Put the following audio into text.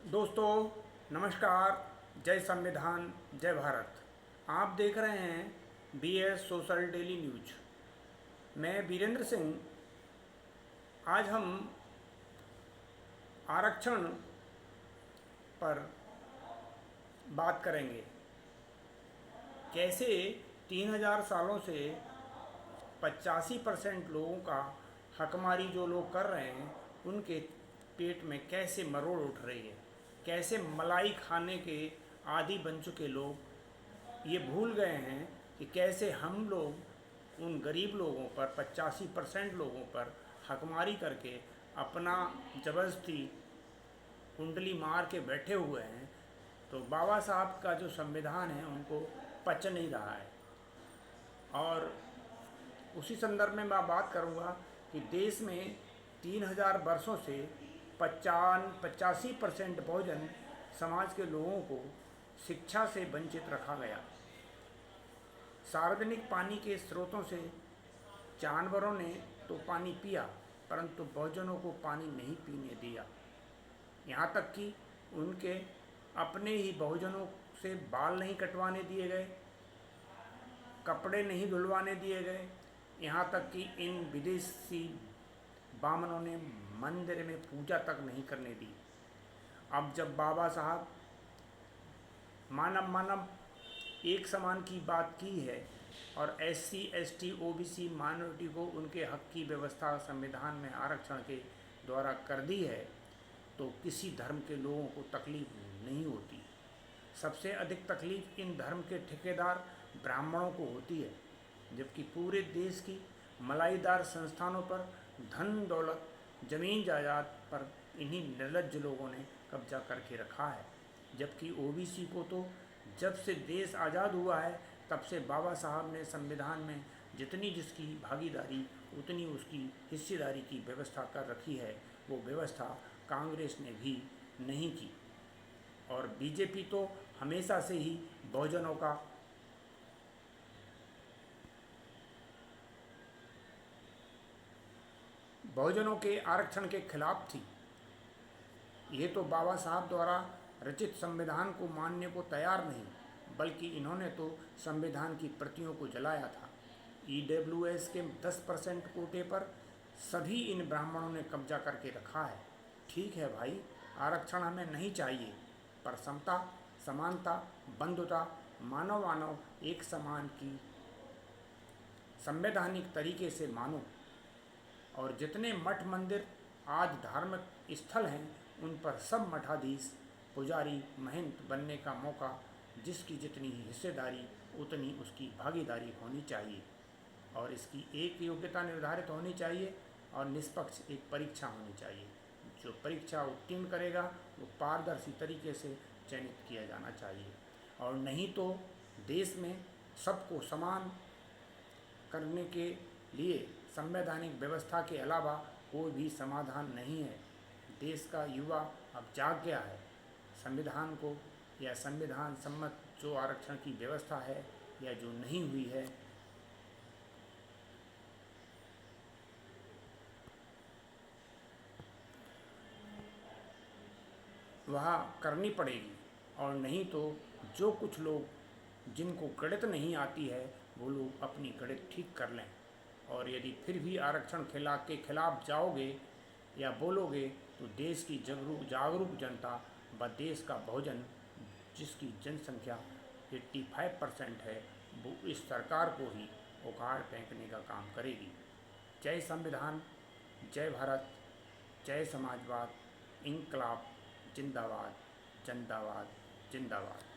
दोस्तों नमस्कार। जय संविधान जय भारत। आप देख रहे हैं BS सोशल डेली न्यूज। मैं वीरेंद्र सिंह। आज हम आरक्षण पर बात करेंगे। कैसे 3000 सालों से 85% लोगों का हकमारी जो लोग कर रहे हैं उनके पेट में कैसे मरोड़ उठ रही है। कैसे मलाई खाने के आदी बन चुके लोग ये भूल गए हैं कि कैसे हम लोग उन गरीब लोगों पर 85% लोगों पर हकमारी करके अपना ज़बरदस्ती कुंडली मार के बैठे हुए हैं। तो बाबा साहब का जो संविधान है उनको पच नहीं रहा है। और उसी संदर्भ में मैं बात करूंगा कि देश में 3000 वर्षों से 85% भोजन समाज के लोगों को शिक्षा से वंचित रखा गया। सार्वजनिक पानी के स्रोतों से जानवरों ने तो पानी पिया परंतु बहुजनों को पानी नहीं पीने दिया। यहाँ तक कि उनके अपने ही बहुजनों से बाल नहीं कटवाने दिए गए, कपड़े नहीं धुलवाने दिए गए। यहाँ तक कि इन विदेशी बामनों ने मंदिर में पूजा तक नहीं करने दी। अब जब बाबा साहब मानव एक समान की बात की है और SC ST OBC माइनॉरिटी को उनके हक की व्यवस्था संविधान में आरक्षण के द्वारा कर दी है तो किसी धर्म के लोगों को तकलीफ नहीं होती। सबसे अधिक तकलीफ इन धर्म के ठेकेदार ब्राह्मणों को होती है, जबकि पूरे देश की मलाईदार संस्थानों पर धन दौलत ज़मीन जायदाद पर इन्हीं निर्लज्ज लोगों ने कब्जा करके रखा है। जबकि OBC को तो जब से देश आज़ाद हुआ है तब से बाबा साहब ने संविधान में जितनी जिसकी भागीदारी उतनी उसकी हिस्सेदारी की व्यवस्था कर रखी है, वो व्यवस्था कांग्रेस ने भी नहीं की। और BJP तो हमेशा से ही बहुजनों के आरक्षण के खिलाफ थी। ये तो बाबा साहब द्वारा रचित संविधान को मानने को तैयार नहीं, बल्कि इन्होंने तो संविधान की प्रतियों को जलाया था। EWS के 10% कोटे पर सभी इन ब्राह्मणों ने कब्जा करके रखा है। ठीक है भाई, आरक्षण हमें नहीं चाहिए, पर समता, समानता, बंधुता, मानव एक समान की संवैधानिक तरीके से मानो। और जितने मठ मंदिर आज धार्मिक स्थल हैं उन पर सब मठाधीश पुजारी महंत बनने का मौका, जिसकी जितनी हिस्सेदारी उतनी उसकी भागीदारी होनी चाहिए। और इसकी एक योग्यता निर्धारित होनी चाहिए और निष्पक्ष एक परीक्षा होनी चाहिए। जो परीक्षा उत्तीर्ण करेगा वो पारदर्शी तरीके से चयनित किया जाना चाहिए। और नहीं तो देश में सबको समान करने के लिए संवैधानिक व्यवस्था के अलावा कोई भी समाधान नहीं है। देश का युवा अब जाग गया है। संविधान को या संविधान सम्मत जो आरक्षण की व्यवस्था है या जो नहीं हुई है, वह करनी पड़ेगी। और नहीं तो जो कुछ लोग जिनको गणित नहीं आती है वो लोग अपनी गणित ठीक कर लें। और यदि फिर भी आरक्षण के खिलाफ जाओगे या बोलोगे तो देश की जागरूक जनता व देश का बहुजन, जिसकी जनसंख्या 85% है, वो इस सरकार को ही उखाड़ फेंकने का काम करेगी। जय संविधान, जय भारत, जय समाजवाद, इंकलाब जिंदाबाद, जिंदाबाद, जिंदाबाद।